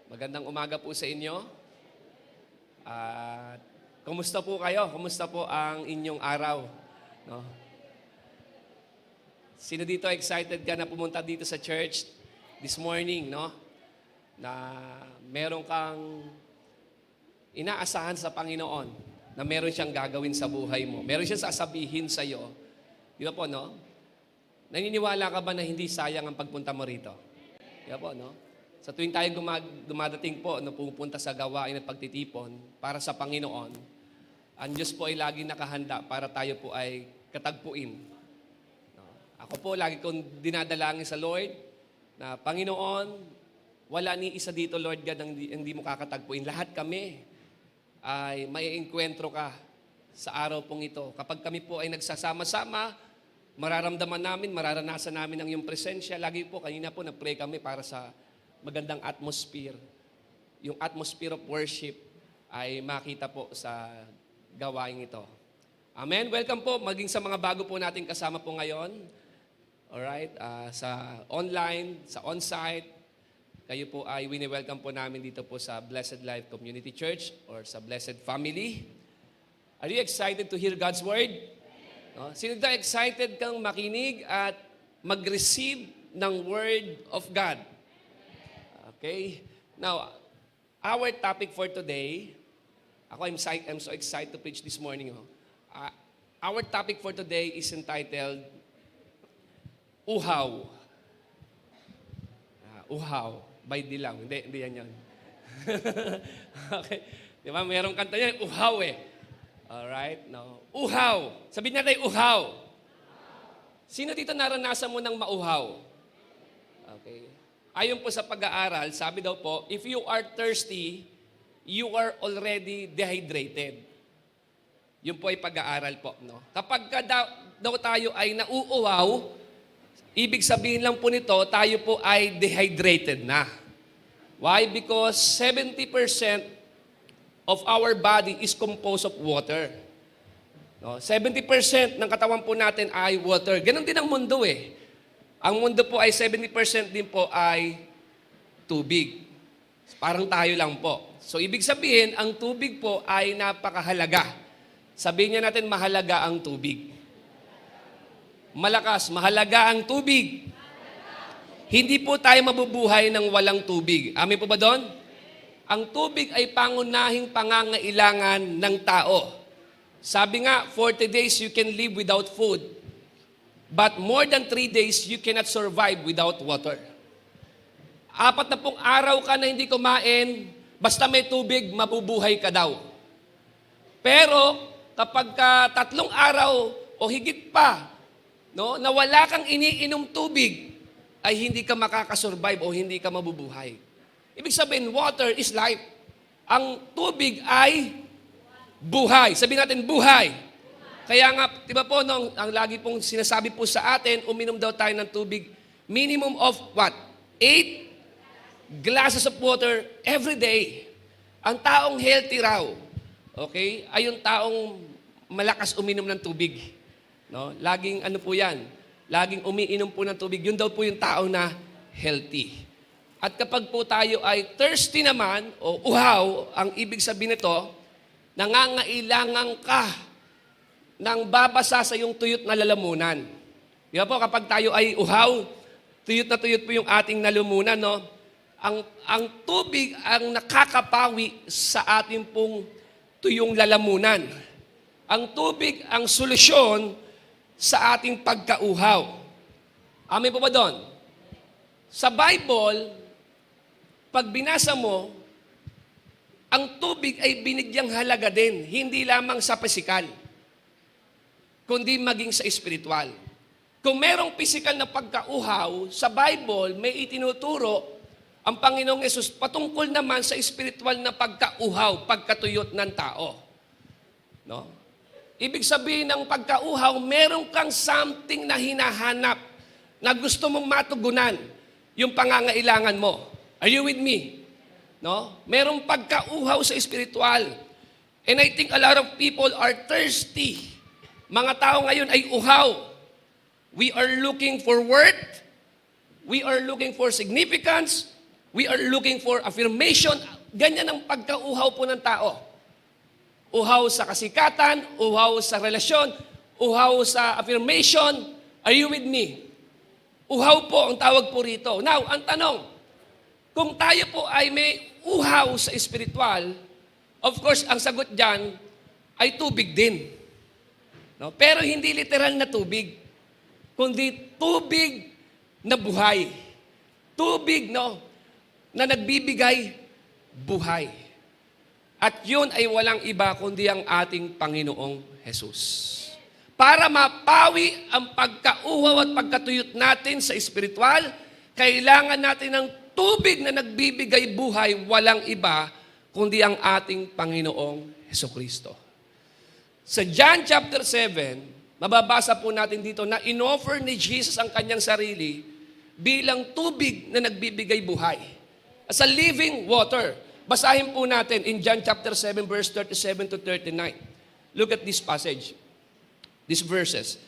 Magandang umaga po sa inyo. At kumusta po kayo? Kumusta po ang inyong araw? No? Sino dito excited ka na pumunta dito sa church this morning, no? Na meron kang inaasahan sa Panginoon na meron siyang gagawin sa buhay mo. Meron siyang sasabihin sa iyo. Di ba po, no? Naniniwala ka ba na hindi sayang ang pagpunta mo rito? Di ba po, no? Sa tuwing tayo dumadating po, no, pupunta sa gawain at pagtitipon para sa Panginoon, ang Diyos po ay lagi nakahanda para tayo po ay katagpuin. No? Ako po, lagi kong dinadalangin sa Lord na, Panginoon, wala ni isa dito, Lord God, ang hindi mo kakatagpuin. Lahat kami ay maiengkwentro ka sa araw pong ito. Kapag kami po ay nagsasama-sama, mararamdaman namin, mararanasan namin ang iyong presensya. Lagi po, kanina po, nag-pray kami para sa magandang atmosphere. Yung atmosphere of worship ay makita po sa gawain ito. Amen? Welcome po, maging sa mga bago po natin kasama po ngayon. Alright? Sa online, sa on-site, kayo po ay wini-welcome po namin dito po sa Blessed Life Community Church or sa Blessed Family. Are you excited to hear God's Word? No? Sino daw excited kang makinig at mag-receive ng Word of God? Okay? Now, our topic for today, I'm so excited to preach this morning. Our topic for today is entitled, Uhaw. Uhaw. By Dilang. Hindi yan yun. Okay? Di ba? Mayroong kanta niya, Uhaw eh. Alright? No. Uhaw. Sabihin natin, uhaw. Sino dito naranasan mo ng mauhaw? Okay. Ayon po sa pag-aaral, sabi daw po, if you are thirsty, you are already dehydrated. Yun po ay pag-aaral po. No? Kapag daw tayo ay nauuhaw, ibig sabihin lang po nito, tayo po ay dehydrated na. Why? Because 70% of our body is composed of water. No? 70% ng katawan po natin ay water. Ganon din ang mundo eh. Ang mundo po ay 70% din po ay tubig. Parang tayo lang po. So, ibig sabihin, ang tubig po ay napakahalaga. Sabihin niya natin, mahalaga ang tubig. Malakas, mahalaga ang tubig. Hindi po tayo mabubuhay ng walang tubig. Amin po ba doon? Ang tubig ay pangunahing pangangailangan ng tao. Sabi nga, 40 days you can live without food. But more than 3 days, you cannot survive without water. 4 araw ka na hindi kumain, basta may tubig, mabubuhay ka daw. Pero, kapag 3 araw o higit pa, no, na wala kang iniinom tubig, ay hindi ka makakasurvive o hindi ka mabubuhay. Ibig sabihin, water is life. Ang tubig ay buhay. Sabihin natin, buhay. Kaya nga, di ba po, no, ang lagi pong sinasabi po sa atin, uminom daw tayo ng tubig, minimum of what? 8 glasses of water every day. Ang taong healthy raw, okay, ay yung taong malakas uminom ng tubig. No? Laging ano po yan, laging umiinom po ng tubig, yun daw po yung tao na healthy. At kapag po tayo ay thirsty naman, o uhaw, ang ibig sabihin nito, nangangailangan ka nang babasa sa iyong tuyot na lalamunan. Di ba po, kapag tayo ay uhaw, tuyot na tuyot po yung ating lalamunan, no? Ang tubig ang nakakapawi sa ating pong tuyong lalamunan. Ang tubig ang solusyon sa ating pagkauhaw. Amin po ba doon? Sa Bible, pag binasa mo, ang tubig ay binigyang halaga din, hindi lamang sa pisikal, kundi maging sa espiritual. Kung merong pisikal na pagkauhaw, sa Bible, may itinuturo ang Panginoong Yesus patungkol naman sa espiritual na pagkauhaw, pagkatuyot ng tao. No? Ibig sabihin ng pagkauhaw, meron kang something na hinahanap na gusto mong matugunan yung pangangailangan mo. Are you with me? No? Merong pagkauhaw sa espiritual. And I think a lot of people are thirsty. Mga tao ngayon ay uhaw. We are looking for worth. We are looking for significance. We are looking for affirmation. Ganyan ang pagkauhaw po ng tao. Uhaw sa kasikatan, uhaw sa relasyon, uhaw sa affirmation. Are you with me? Uhaw po ang tawag po rito. Now, ang tanong, kung tayo po ay may uhaw sa espiritual, of course, ang sagot dyan ay tubig din. No? Pero hindi literal na tubig, kundi tubig na buhay. Tubig, no, na nagbibigay buhay. At yun ay walang iba kundi ang ating Panginoong Jesus. Para mapawi ang pagkauhaw at pagkatuyot natin sa espiritual, kailangan natin ng tubig na nagbibigay buhay, walang iba kundi ang ating Panginoong Hesukristo. Sa John chapter 7, mababasa po natin dito na inoffer ni Jesus ang kanyang sarili bilang tubig na nagbibigay buhay. As a living water. Basahin po natin in John chapter 7 verse 37 to 39. Look at this passage. These verses.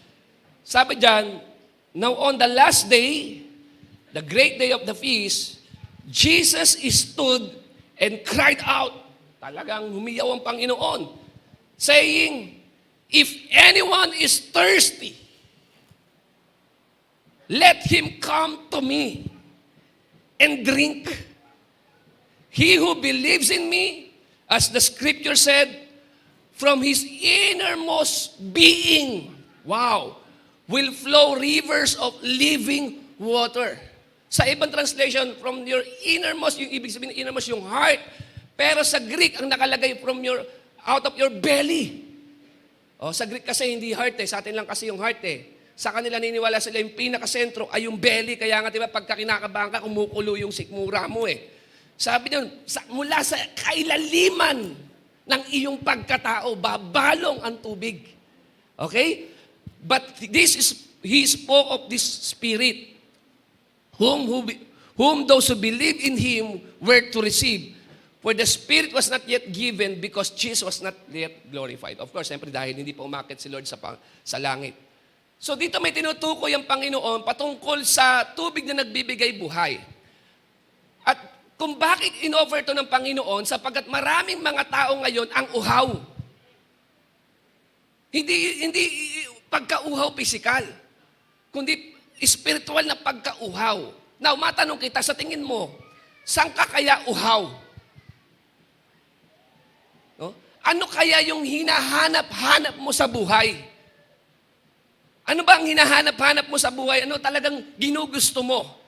Sabi diyan, now on the last day, the great day of the feast, Jesus stood and cried out. Talagang humiyaw ang Panginoon. Saying, if anyone is thirsty, let him come to me and drink. He who believes in me, as the scripture said, from his innermost being, wow, will flow rivers of living water. Sa ibang translation, from your innermost, yung ibig sabihin, innermost yung heart. Pero sa Greek, ang nakalagay out of your belly. O, sa Greek kasi hindi heart eh. Sa atin lang kasi yung heart eh. Sa kanila niniwala sila yung pinakasentro ay yung belly. Kaya nga diba, pagka kinakabahan ka, kumukulo yung sikmura mo eh. Sabi niya, mula sa kailaliman ng iyong pagkatao, babalong ang tubig. Okay? But he spoke of this Spirit, whom those who believe in Him were to receive. For the Spirit was not yet given because Jesus was not yet glorified. Of course, siyempre dahil hindi pa umakit si Lord sa langit. So dito may tinutukoy ang Panginoon patungkol sa tubig na nagbibigay buhay. At kung bakit in-offer to ng Panginoon, sapagkat maraming mga tao ngayon ang uhaw. Hindi pagka-uhaw pisikal, kundi spiritual na pagka-uhaw. Now, matanong kita, sa tingin mo, saan ka kaya uhaw? No? Ano kaya yung hinahanap-hanap mo sa buhay? Ano ba ang hinahanap-hanap mo sa buhay? Ano talagang ginugusto mo?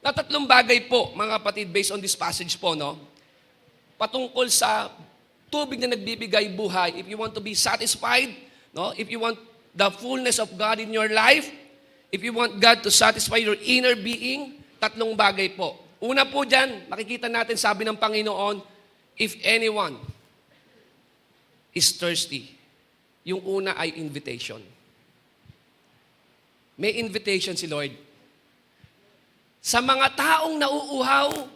Na tatlong bagay po, mga kapatid, based on this passage po, no? Patungkol sa tubig na nagbibigay buhay, if you want to be satisfied, no? If you want the fullness of God in your life, if you want God to satisfy your inner being, tatlong bagay po. Una po dyan, makikita natin, sabi ng Panginoon, if anyone is thirsty, yung una ay invitation. May invitation si Lord. Sa mga taong nauuhaw,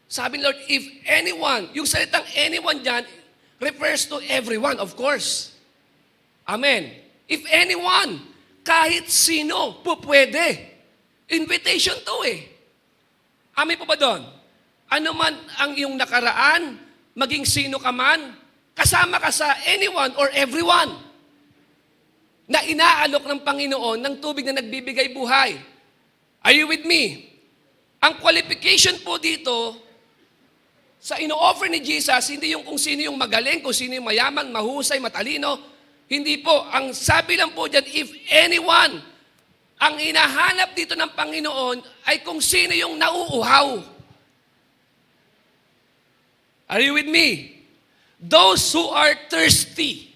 sabi ni Lord, if anyone, yung salitang anyone dyan, refers to everyone, of course. Amen. If anyone, kahit sino, po pwede. Invitation to eh. Amen po ba doon? Ano man ang iyong nakaraan, maging sino ka man, kasama ka sa anyone or everyone na inaalok ng Panginoon ng tubig na nagbibigay buhay. Are you with me? Ang qualification po dito, sa ino-offer ni Jesus, hindi yung kung sino yung magaling, kung sino yung mayaman, mahusay, matalino. Hindi po. Ang sabi lang po dyan, if anyone, ang hinahanap dito ng Panginoon ay kung sino yung nauuhaw. Are you with me? Those who are thirsty.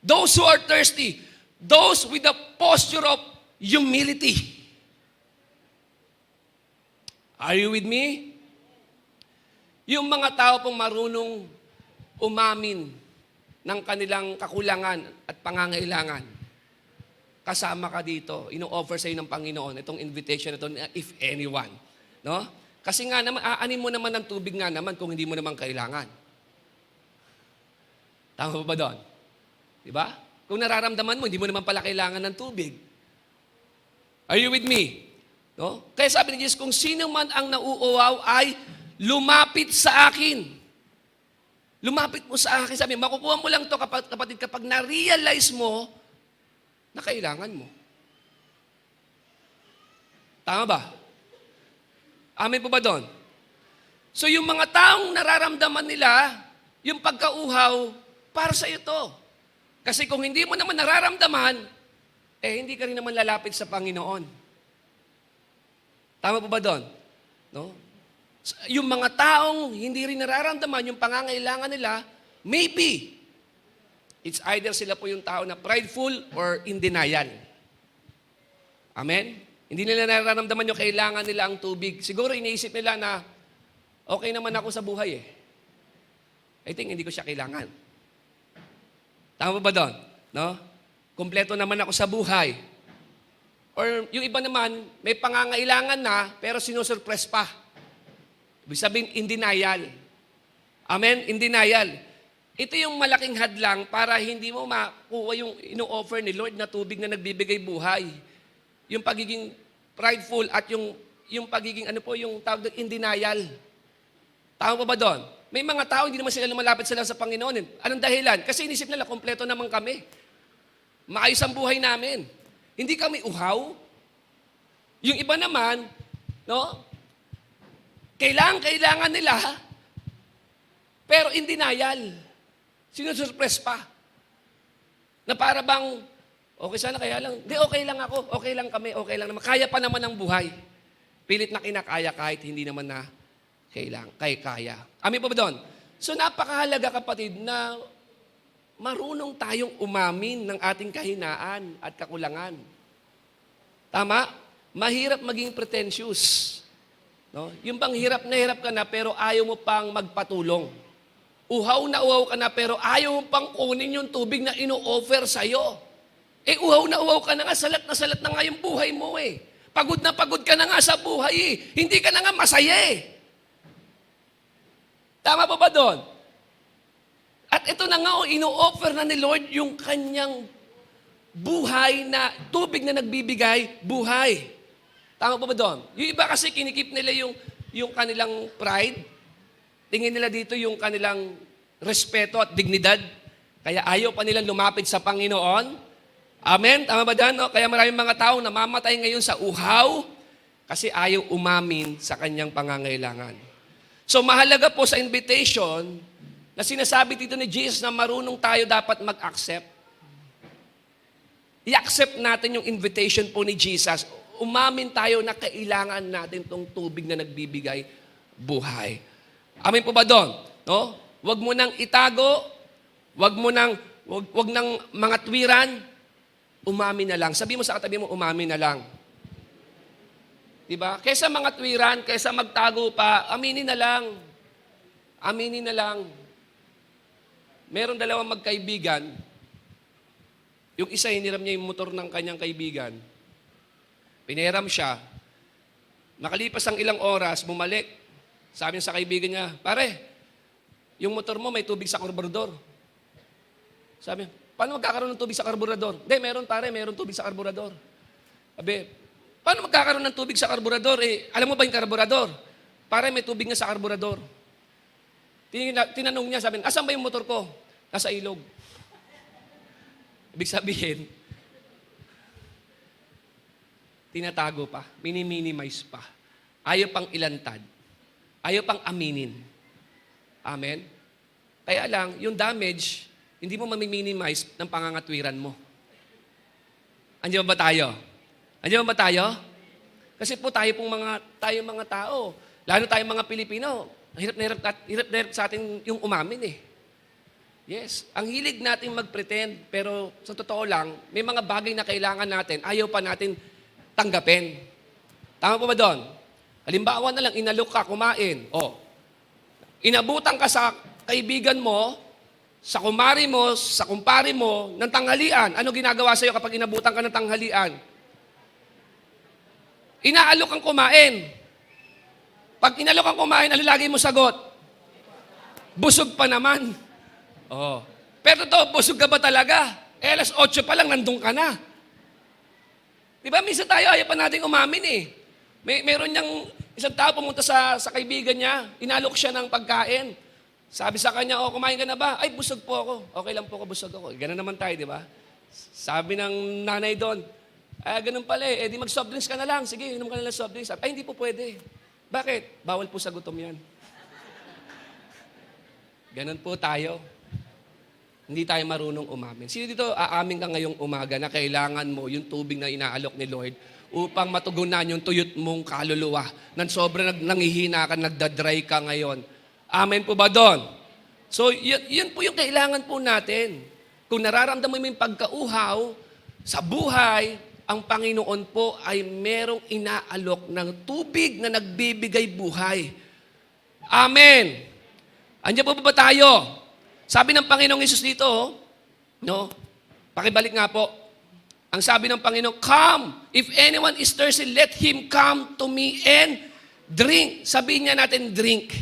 Those who are thirsty. Those with a posture of humility. Are you with me? Yung mga tao pong marunong umamin ng kanilang kakulangan at pangangailangan, kasama ka dito, ino-offer sa iyo ng Panginoon, itong invitation ito, if anyone. No? Kasi nga naman, aanin mo naman ng tubig nga naman kung hindi mo naman kailangan. Tama ba doon? Diba? Kung nararamdaman mo, hindi mo naman pala kailangan ng tubig. Are you with me? No? Kaya sabi ni Jesus, kung sino man ang nauuaw ay lumapit sa akin. Lumapit mo sa akin. Sabi, makukuha mo lang to kapatid, kapag na-realize mo na kailangan mo. Tama ba? Amen po ba doon? So yung mga taong nararamdaman nila, yung pagkauhaw, para sa iyo to. Kasi kung hindi mo naman nararamdaman, hindi ka rin naman lalapit sa Panginoon. Tama po ba doon? No? Yung mga taong hindi rin nararamdaman yung pangangailangan nila, maybe, it's either sila po yung tao na prideful or in denial. Amen? Hindi nila nararamdaman yung kailangan nila ang tubig. Siguro iniisip nila na, okay naman ako sa buhay eh. I think hindi ko siya kailangan. Tama ba doon? No? Kompleto naman ako sa buhay. Or yung iba naman, may pangangailangan na, pero sinusurpress pa. Ibig sabihin, in denial. Amen? In denial. Ito yung malaking hadlang para hindi mo makuha yung ino-offer ni Lord na tubig na nagbibigay buhay. Yung pagiging prideful at yung pagiging, yung tawag doon, in denial. Tama pa ba doon? May mga tao, hindi naman sila lumalapit sila sa Panginoon. Anong dahilan? Kasi inisip nila, kompleto naman kami. Maayos ang buhay namin. Hindi kami uhaw. Yung iba naman, no? Kailangan nila, pero in denial. Sinusurpress pa. Na para bang, okay sana kaya lang. Di, okay lang ako. Okay lang kami. Okay lang naman. Kaya pa naman ang buhay. Pilit na kinakaya kahit hindi naman na kaya. Amin pa ba doon? So napakahalaga kapatid na marunong tayong umamin ng ating kahinaan at kakulangan. Tama? Mahirap maging pretentious. No? Yung bang hirap na hirap ka na pero ayaw mo pang magpatulong. Uhaw na uhaw ka na pero ayaw mo pang kunin yung tubig na ino-offer sa'yo. Uhaw na uhaw ka na nga, salat na nga yung buhay mo eh. Pagod na pagod ka na nga sa buhay eh. Hindi ka na nga masaya eh. Tama pa ba doon? At ito na nga, ino-offer na ni Lord yung kanyang buhay na, tubig na nagbibigay, buhay. Tama pa ba doon? Yung iba kasi kinikip nila yung kanilang pride. Tingin nila dito yung kanilang respeto at dignidad. Kaya ayaw pa nilang lumapit sa Panginoon. Amen? Tama ba dyan? No? Kaya maraming mga tao namamatay ngayon sa uhaw kasi ayaw umamin sa kanyang pangangailangan. So mahalaga po sa invitation na sinasabi dito ni Jesus na marunong tayo dapat mag-accept. I-accept natin yung invitation po ni Jesus. Umamin tayo na kailangan natin tong tubig na nagbibigay buhay. Amin po ba doon? No? Huwag mo nang itago, wag nang mga tuwiran, umamin na lang. Sabi mo sa katabi mo, umamin na lang. Diba? Kaysa mga tuwiran, kaysa magtago pa, aminin na lang. Aminin na lang. Meron dalawang magkaibigan, yung isa hiniram niya yung motor ng kanyang kaibigan. Pinahiram siya. Makalipas ang ilang oras, bumalik. Sabi niya sa kaibigan niya, pare, yung motor mo may tubig sa karburador. Sabi niya, paano magkakaroon ng tubig sa karburador? Hindi, meron pare, meron tubig sa karburador. Sabi, paano magkakaroon ng tubig sa karburador? Alam mo ba yung karburador? Pare, may tubig nga sa karburador. Tinanong niya, sabi niya, asan ba yung motor ko? Nasa ilog. Ibig sabihin, tinatago pa, mini-minimize pa. Ayaw pang ilantad. Ayaw pang aminin. Amen? Kaya lang, yung damage, hindi mo mami-minimize ng pangangatwiran mo. Andiyan ba tayo? Andiyan ba tayo? Kasi po tayo mga tao, lalo tayong mga Pilipino, hirap na hirap sa atin yung umamin eh. Yes, ang hilig natin mag-pretend, pero sa totoo lang, may mga bagay na kailangan natin, ayaw pa natin tanggapin. Tama po ba doon? Halimbawa na lang, inalok ka, kumain. Inabutan ka sa kaibigan mo, sa kumari mo, sa kumpare mo, ng tanghalian. Ano ginagawa sa'yo kapag inabutan ka ng tanghalian? Inaalok kang kumain. Pag inalok kang kumain, ano lagi mo sagot? Busog pa naman. Pero busog ka ba talaga? Alas 8 pa lang, nandun ka na. Diba, minsan tayo, ayaw pa natin umamin eh. Meron niyang isang tao pumunta sa kaibigan niya, inalok siya ng pagkain. Sabi sa kanya, kumain ka na ba? Ay, busog po ako. Okay lang po ako, busog ako. Ganun naman tayo, di ba? Sabi ng nanay doon, ganun pala di mag-soft drinks ka na lang. Sige, inom ka na lang soft drinks. Sabi, hindi po pwede. Bakit? Bawal po sa gutom yan. Ganun po tayo. Hindi tayo marunong umamin. Sino dito aamin ka ngayong umaga na kailangan mo yung tubig na inaalok ni Lord upang matugunan yung tuyot mong kaluluwa nang sobrang nanghihina ka, nagdadry ka ngayon. Amen po ba doon? So, yun po yung kailangan po natin. Kung nararamdaman mo yung pagkauhaw sa buhay, ang Panginoon po ay merong inaalok ng tubig na nagbibigay buhay. Amen. Andiyan po ba tayo? Sabi ng Panginoong Hesus dito, no? Pakibalik nga po. Ang sabi ng Panginoon, come, if anyone is thirsty, let him come to me and drink. Sabihin niya natin, drink.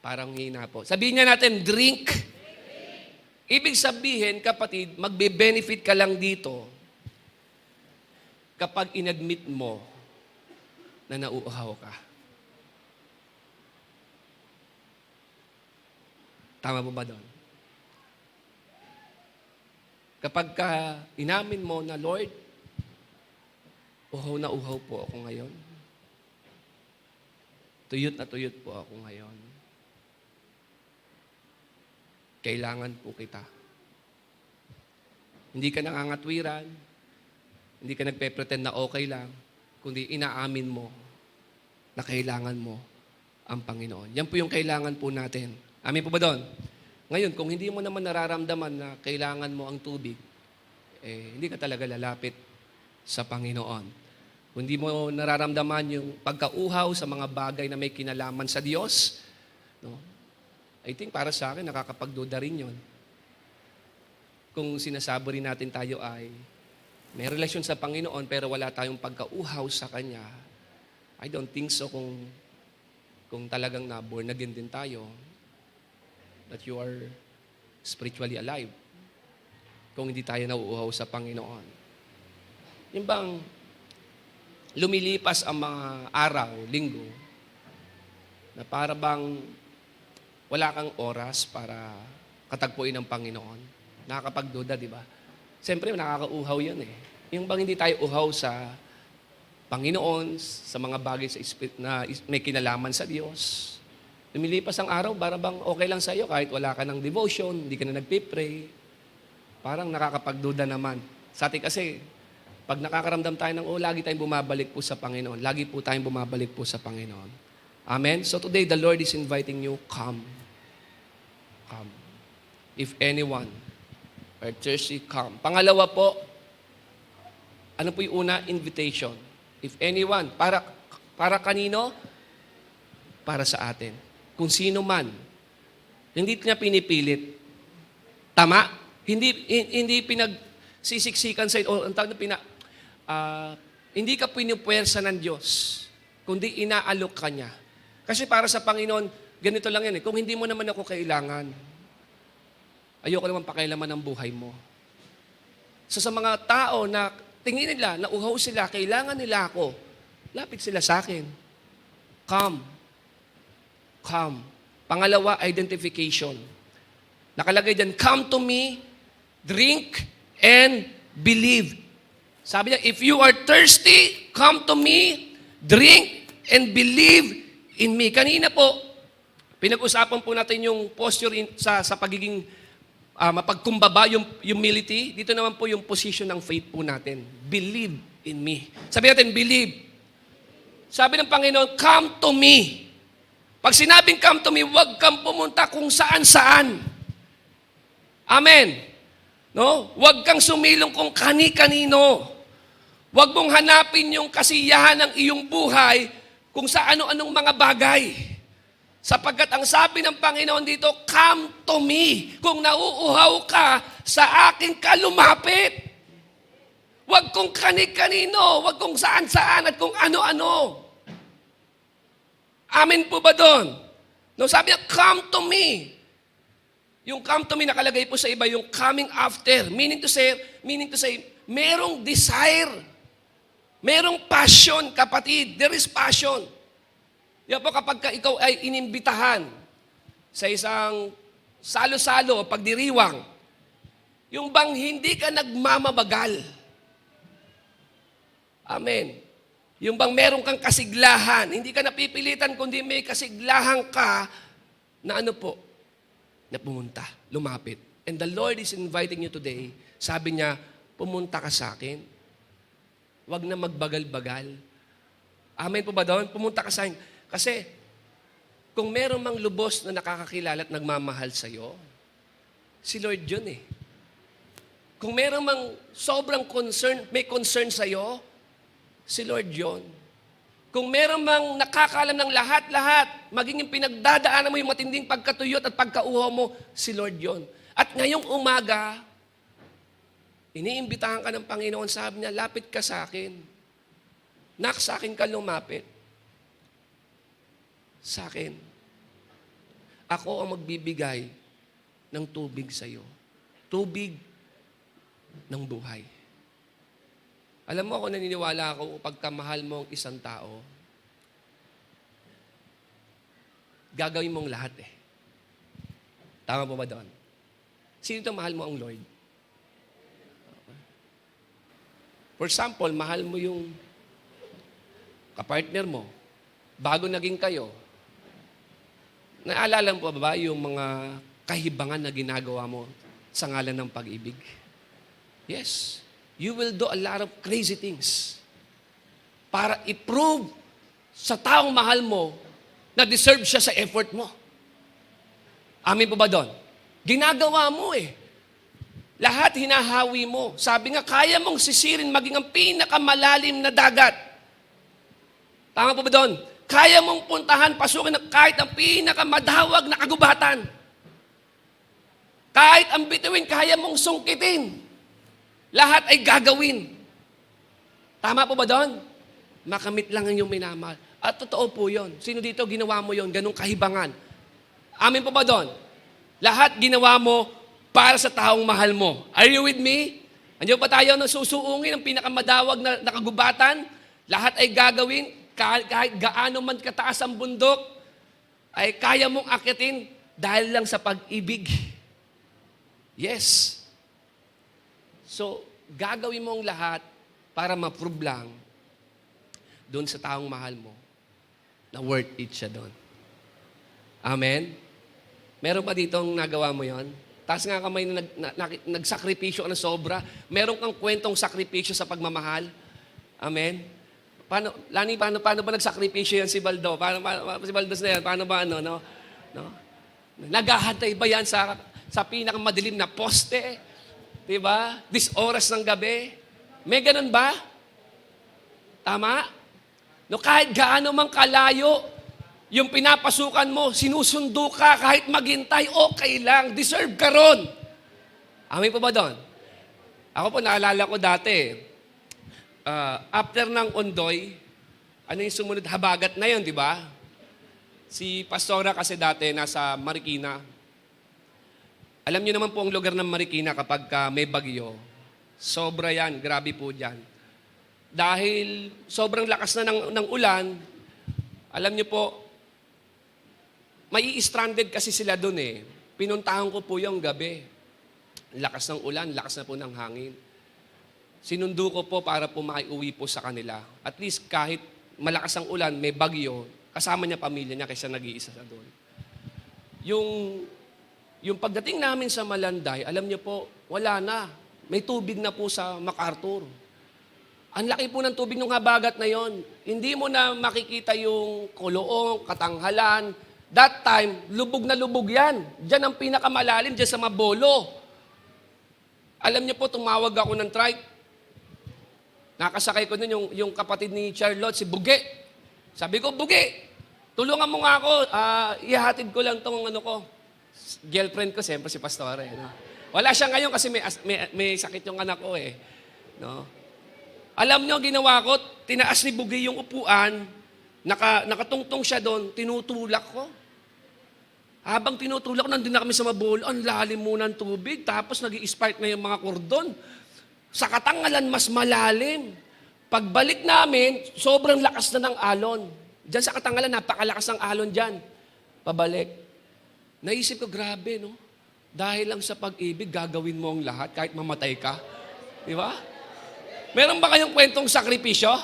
Parang hina po. Sabihin niya natin, drink. Ibig sabihin, kapatid, magbe-benefit ka lang dito kapag inadmit mo na nauuhaw ka. Tama po ba doon? Kapag ka inamin mo na, Lord, uhaw na uhaw po ako ngayon. Tuyot na tuyot po ako ngayon. Kailangan po kita. Hindi ka nangangatwiran, hindi ka nagpe-pretend na okay lang, kundi inaamin mo na kailangan mo ang Panginoon. Yan po yung kailangan po natin. Amin po ba doon? Ngayon, kung hindi mo naman nararamdaman na kailangan mo ang tubig, hindi ka talaga lalapit sa Panginoon. Kung hindi mo nararamdaman yung pagkauhaw sa mga bagay na may kinalaman sa Diyos, no? I think para sa akin, nakakapagduda rin yun. Kung sinasabi rin natin tayo ay may relasyon sa Panginoon pero wala tayong pagkauhaw sa Kanya, I don't think so kung talagang na-born again din tayo, that you are spiritually alive. Kung hindi tayo nauuhaw sa Panginoon. Yung bang lumilipas ang mga araw, linggo, na para bang wala kang oras para katagpuin ng Panginoon. Nakakapagduda, di ba? Siyempre, nakakauhaw yan eh. Yung bang hindi tayo uhaw sa Panginoon, sa mga bagay na may kinalaman sa Diyos. Lumilipas ang araw, para bang okay lang sa iyo kahit wala ka ng devotion, hindi ka na nagpipray. Parang nakakapagduda naman. Sa atin kasi, pag nakakaramdam tayo ng, lagi tayong bumabalik po sa Panginoon. Lagi po tayong bumabalik po sa Panginoon. Amen? So today, the Lord is inviting you, come. Come. If anyone are thirsty, come. Pangalawa po, ano po yung una? Invitation. If anyone, para kanino? Para sa atin. Kung sino man, hindi niya pinipilit. Tama? Hindi pinagsisiksikan sa o ang tawag na hindi ka pinupwersa ng Diyos, kundi inaalok ka niya. Kasi para sa Panginoon, ganito lang yan eh. Kung hindi mo naman ako kailangan, ayoko naman pakialaman ng buhay mo. So sa mga tao na tingin nila, nauhaw sila, kailangan nila ako, lapit sila sa akin. Come. Come. Pangalawa, identification. Nakalagay dyan, come to me, drink, and believe. Sabi niya, if you are thirsty, come to me, drink, and believe in me. Kanina po, pinag-usapan po natin yung posture sa pagiging mapagkumbaba, yung humility. Dito naman po yung position ng faith po natin. Believe in me. Sabi natin, believe. Sabi ng Panginoon, come to me. Pag sinabing come to me, huwag kang pumunta kung saan-saan. Amen. No? Huwag kang sumilong kung kani-kanino. Huwag mong hanapin yung kasiyahan ng iyong buhay kung sa ano-anong mga bagay. Sapagkat ang sabi ng Panginoon dito, come to me. Kung nauuhaw ka, sa akin ka lumapit. Huwag kung kani-kanino, huwag kung saan-saan at kung ano-ano. Amen po ba doon? No, sabi niya, come to me. Yung come to me nakalagay po sa iba, yung coming after. Meaning to say, merong desire Merong passion, kapatid. There is passion. Yan po kapag ikaw ay inimbitahan sa isang salo-salo, pagdiriwang, yung bang hindi ka nagmamabagal. Amen. Yung bang meron kang kasiglahan, hindi ka napipilitan, kundi may kasiglahan ka na ano po, na pumunta, lumapit. And the Lord is inviting you today. Sabi niya, pumunta ka sa akin. Huwag na magbagal-bagal. Amen po ba doon? Pumunta ka sa akin. Kasi, kung meron mang lubos na nakakakilala at nagmamahal sa'yo, si Lord yun eh. Kung meron mang sobrang concern, may concern sa'yo, si Lord yun. Kung meron mang nakakaalam ng lahat-lahat, maging yung pinagdadaanan mo yung matinding pagkatuyot at pagkauhaw mo, si Lord yun. At ngayong umaga, iniimbitahan ka ng Panginoon, sabi niya, lapit ka sa akin. Nak, sa akin ka lumapit. Sa akin. Ako ang magbibigay ng tubig sa iyo. Tubig ng buhay. Alam mo, ako naniniwala ako, pagkamahal mo ang isang tao, gagawin mong lahat eh. Tama po ba doon? Sino ito mahal mo ang Lord? For example, mahal mo yung kapartner mo, bago naging kayo, naalala mo ba yung mga kahibangan na ginagawa mo sa ngalan ng pag-ibig? Yes. You will do a lot of crazy things para i-prove sa taong mahal mo na deserve siya sa effort mo. Amin po ba doon? Ginagawa mo eh. Lahat hinahawi mo. Sabi nga, kaya mong sisirin maging ang pinakamalalim na dagat. Tama po ba doon? Kaya mong puntahan, pasukin kahit ang pinakamadawag na kagubatan. Kahit ang bituin, kaya mong sungkitin. Lahat ay gagawin. Tama po ba doon? Makamit lang ang iyong minamahal. At totoo po yun. Sino dito ginawa mo yun? Ganong kahibangan. Amin po ba doon? Lahat ginawa mo para sa taong mahal mo. Are you with me? Andiyan pa tayo na susuungin ang pinakamadawag na kagubatan. Lahat ay gagawin. Kahit gaano man kataas ang bundok, ay kaya mong akitin dahil lang sa pag-ibig. Yes. So, gagawin mo ang lahat para ma-prove lang doon sa taong mahal mo na worth it siya doon. Amen? Meron pa ditong nagawa mo yon? Taas nga kamay na nagsakripisyo ka na sobra. Meron kang kwentong sakripisyo sa pagmamahal. Amen? Lani, paano ba nagsakripisyo yan si Baldo? Si Baldos na yan, paano ba no? Naghahantay ba yan sa pinakamadilim na poste? Diba? This oras ng gabi? May ganun ba? Tama? No, kahit gaano mang kalayo, yung pinapasukan mo, sinusundo ka, kahit maghintay, okay lang, deserve ka ron. Amin po ba doon? Ako po, naalala ko dati, after ng Ondoy, ano yung sumunod? Habagat na yun, di ba? Si Pastora kasi dati nasa Marikina. Alam niyo naman po ang lugar ng Marikina kapag may bagyo. Sobra yan, grabe po dyan. Dahil sobrang lakas na ng ulan, alam niyo po, may stranded kasi sila doon eh. Pinuntahan ko po yung gabi. Lakas ng ulan, lakas na po ng hangin. Sinundo ko po para po makaiuwi po sa kanila. At least kahit malakas ang ulan, may bagyo, kasama niya pamilya niya kaysa nag-iisa sa doon. Yung pagdating namin sa Malanday, alam niyo po, wala na. May tubig na po sa MacArthur. Ang laki po ng tubig ng habagat na yon. Hindi mo na makikita yung kuloong, katanghalan. That time, lubog na lubog yan. Diyan ang pinakamalalim, diyan sa Mabolo. Alam niyo po, tumawag ako ng trike. Nakasakay ko nun yung kapatid ni Charlotte, si Buge. Sabi ko, Buge, tulungan mo nga ako. Ihatid ko lang tong girlfriend ko, siyempre si Pastore. No? Wala siya ngayon kasi may sakit yung anak ko eh. No? Alam niyo, ginawa ko, tinaas ni Buge yung upuan, nakatungtong siya doon, tinutulak ko. Habang tinutulak, nandun na kami sa Mabolo, ang lalim muna ng tubig, tapos nag-i-spark na yung mga kordon. Sa katangalan, mas malalim. Pagbalik namin, sobrang lakas na ng alon. Diyan sa Katangalan, napakalakas ng alon dyan. Pabalik. Naisip ko, grabe, no? Dahil lang sa pag-ibig, gagawin mo ang lahat kahit mamatay ka. Di ba? Meron ba kayong kwentong sakripisyo?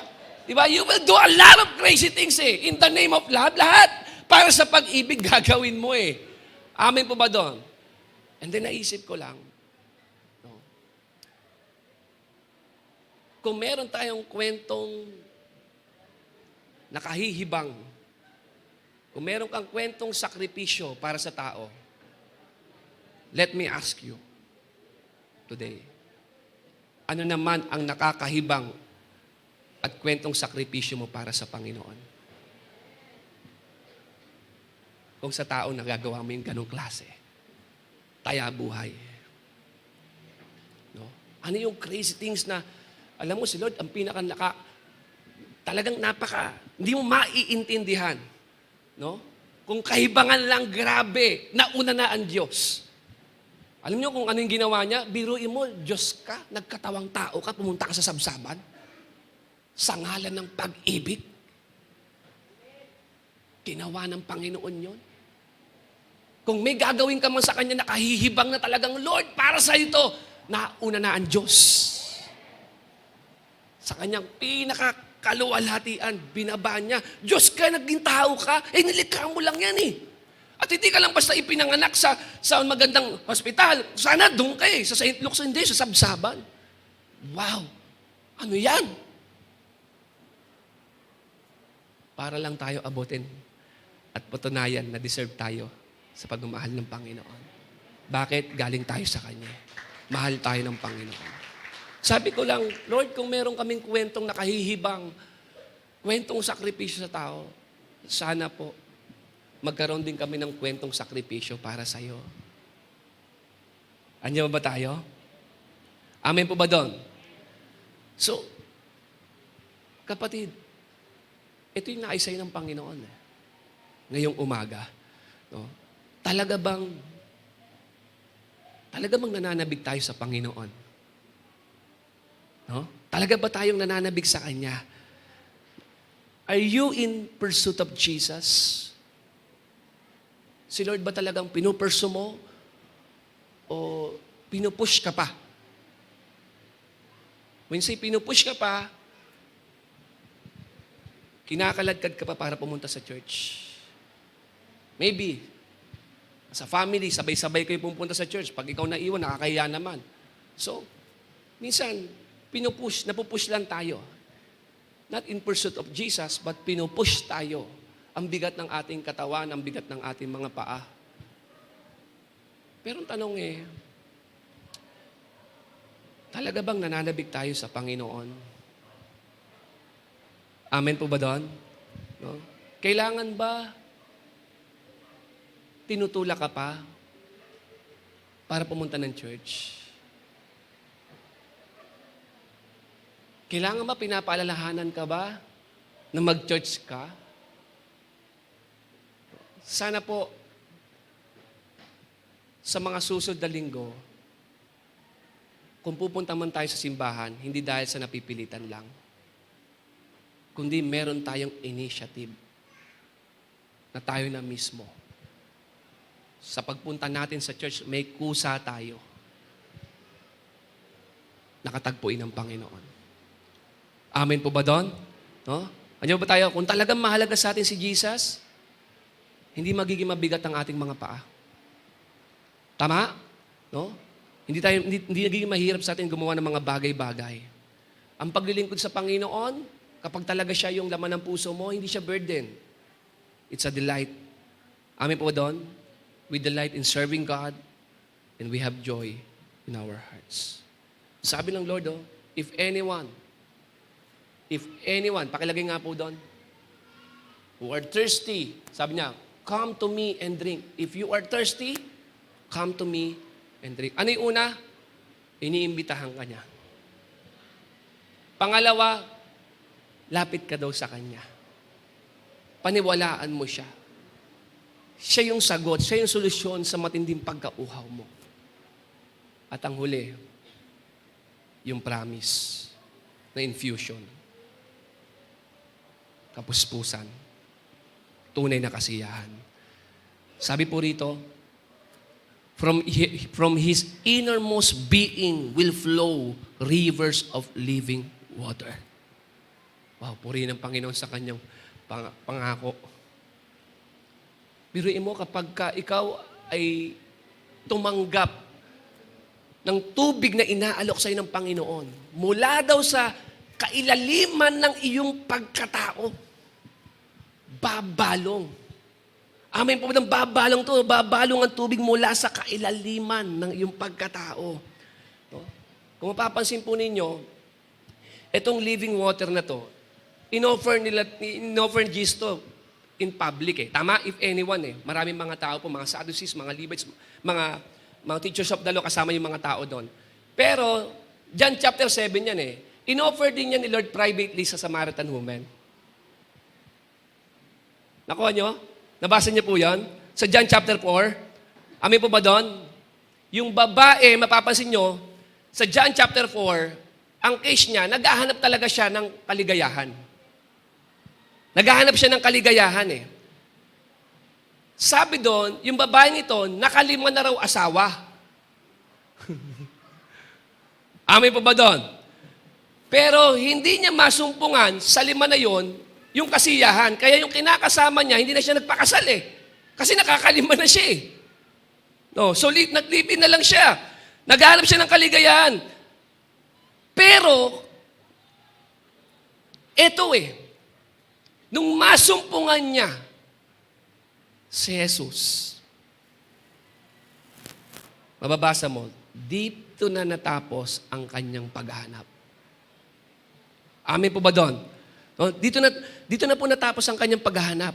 Di ba? You will do a lot of crazy things eh. In the name of love, lahat. Para sa pag-ibig, gagawin mo eh. Amen po ba doon? And then naisip ko lang, no? Kung meron tayong kwentong nakahihibang, kung meron kang kwentong sakripisyo para sa tao, let me ask you today, ano naman ang nakakahibang at kwentong sakripisyo mo para sa Panginoon? Kung sa tao nagagawa mo yung ganong klase, taya buhay. No? Ano yung crazy things na, alam mo si Lord, ang talagang hindi mo maiintindihan. No? Kung kahibangan lang, grabe, nauna na ang Diyos. Alam niyo kung ano yung ginawa niya? Biruin mo, Diyos ka, nagkatawang tao ka, pumunta ka sa sabsaban, sa ngalan ng pag-ibig. Ginawa ng Panginoon yon. Kung may gagawin ka man sa Kanya, nakahihibang na talagang, Lord, para sa ito, nauna na ang Diyos. Sa Kanyang pinakakaluwalhatian, binaba niya, Diyos ka, naging tao ka, nilikha mo lang yan eh. At hindi ka lang basta ipinanganak sa magandang hospital. Sana doon ka sa St. Luke's, hindi, sa sabsaban. Wow! Ano yan? Para lang tayo abutin at patunayan na deserve tayo sa pagmamahal ng Panginoon. Bakit? Galing tayo sa Kanya. Mahal tayo ng Panginoon. Sabi ko lang, Lord, kung meron kaming kwentong nakahihibang, kwentong sakripisyo sa tao, sana po, magkaroon din kami ng kwentong sakripisyo para sa iyo. Andiyan ba tayo? Amen po ba doon? So, kapatid, ito yung naisay ng Panginoon. Ngayong umaga. No? Talaga bang nananabig tayo sa Panginoon? No? Talaga ba tayong nananabig sa Kanya? Are you in pursuit of Jesus? Si Lord ba talagang pinupursu mo? O pinupush ka pa? When say pinupush ka pa, kinakaladkad ka pa para pumunta sa church. Maybe, sa family, sabay-sabay kayo pumunta sa church. Pag ikaw naiwan, nakakahiya naman. So, minsan, napupush lang tayo. Not in pursuit of Jesus, but pinupush tayo. Ang bigat ng ating katawan, ang bigat ng ating mga paa. Pero ang tanong talaga bang nananabig tayo sa Panginoon? Amen po ba doon? No? Kailangan ba tinutulak ka pa para pumunta ng church? Kailangan ba pinapaalalahanan ka ba na mag-church ka? Sana po, sa mga susunod na linggo, kung pupunta man tayo sa simbahan, hindi dahil sa napipilitan lang, kundi meron tayong initiative na tayo na mismo. Sa pagpunta natin sa church, may kusa tayo. Nakatagpuin ng Panginoon. Amen po ba doon? No? Ano ba tayo? Kung talagang mahalaga sa atin si Jesus, hindi magiging mabigat ang ating mga paa. Tama? No? Hindi nagiging mahirap sa atin gumawa ng mga bagay-bagay. Ang paglilingkod sa Panginoon, kapag talaga siya yung laman ng puso mo, hindi siya burden. It's a delight. Amen po ba doon? We delight in serving God and we have joy in our hearts. Sabi ng Lord, if anyone, pakilagay nga po doon, who are thirsty, sabi niya, come to me and drink. If you are thirsty, come to me and drink. Ano yung una? Iniimbitahan ka niya. Pangalawa, lapit ka daw sa Kanya. Paniwalaan mo siya. Siya yung sagot, siya yung solusyon sa matinding pagkauhaw mo. At ang huli, yung promise na infusion kapuspusan. Tunay na kasiyahan. Sabi po rito, from his innermost being will flow rivers of living water. Wow, purihin ng Panginoon sa kanyang pangako. Biruin mo kapag ikaw ay tumanggap ng tubig na inaalok sa iyo ng Panginoon, mula daw sa kailaliman ng iyong pagkatao, babalong. Amen po, babalong to. Babalong ang tubig mula sa kailaliman ng iyong pagkatao. No? Kung mapapansin po ninyo, itong living water na to, in-offer ni Jesus to in public eh. Tama? If anyone eh. Maraming mga tao po, mga Sadducees, mga Levites, mga teachers of the law, kasama yung mga tao doon. Pero, John chapter 7 yan eh. In-offer din yan ni Lord privately sa Samaritan woman. Nakuha nyo? Nabasa niyo po yan? Sa John chapter 4. Amin po ba doon? Yung babae, mapapansin nyo, sa John chapter 4, ang case niya, naghahanap talaga siya ng kaligayahan. Naghahanap siya ng kaligayahan eh. Sabi doon, yung babaeng ito, nakalima na raw asawa. Amin po ba doon? Pero hindi niya masumpungan sa lima na yon yung kasiyahan. Kaya yung kinakasama niya, hindi na siya nagpakasal eh. Kasi nakakalima na siya eh. No, so naglibin na lang siya. Naghahanap siya ng kaligayahan. Pero, eto eh, nung masumpungan niya si Jesus, mababasa mo, dito na natapos ang kanyang paghahanap. Amin po ba doon? No, dito na po natapos ang kanyang paghahanap.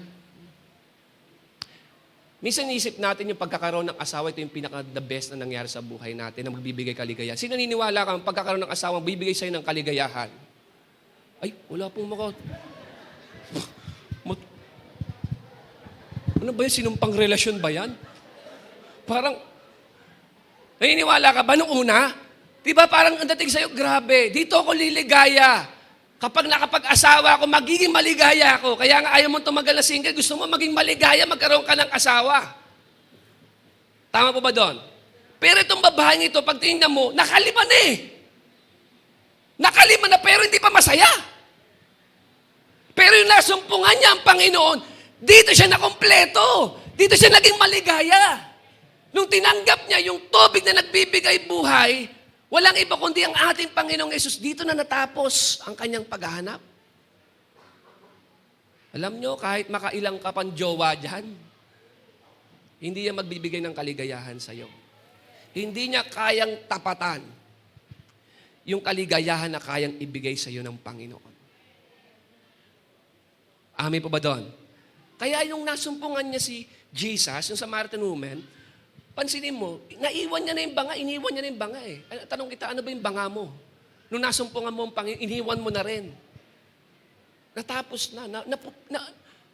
Minsan isip natin yung pagkakaroon ng asawa, ito yung pinaka-the best na nangyari sa buhay natin na magbibigay kaligayahan. Sino naniniwala ka ang pagkakaroon ng asawa bibigay sa'yo ng kaligayahan? Ay, wala pong Ano ba yun? Sinumpang relasyon ba yan? Parang, naniniwala ka ba nung una? Diba parang ang dating sa'yo, grabe, dito ako liligaya. Kapag nakapag-asawa ako, magiging maligaya ako. Kaya nga ayaw mo tumagal na single, gusto mo maging maligaya, magkaroon ka ng asawa. Tama po ba doon? Pero itong babaeng ito, pag tingnan mo, nakalima na eh. Nakalima na, pero hindi pa masaya. Pero yung nasumpungan niya ang Panginoon, dito siya nakompleto. Dito siya naging maligaya. Nung tinanggap niya yung tubig na nagbibigay buhay, walang iba kundi ang ating Panginoong Yesus. Dito na natapos ang kanyang paghahanap. Alam nyo, kahit makailang ka pang jowa dyan, hindi niya magbibigay ng kaligayahan sa'yo. Hindi niya kayang tapatan yung kaligayahan na kayang ibigay sa'yo ng Panginoon. Amin po ba doon? Kaya yung nasumpungan niya si Jesus, yung Samaritan woman, pansinin mo, naiwan niya na yung banga, iniwan niya na yung banga eh. Tanong kita, ano ba yung banga mo? Nung nasumpungan mo ang Panginoon, iniwan mo na rin. Natapos na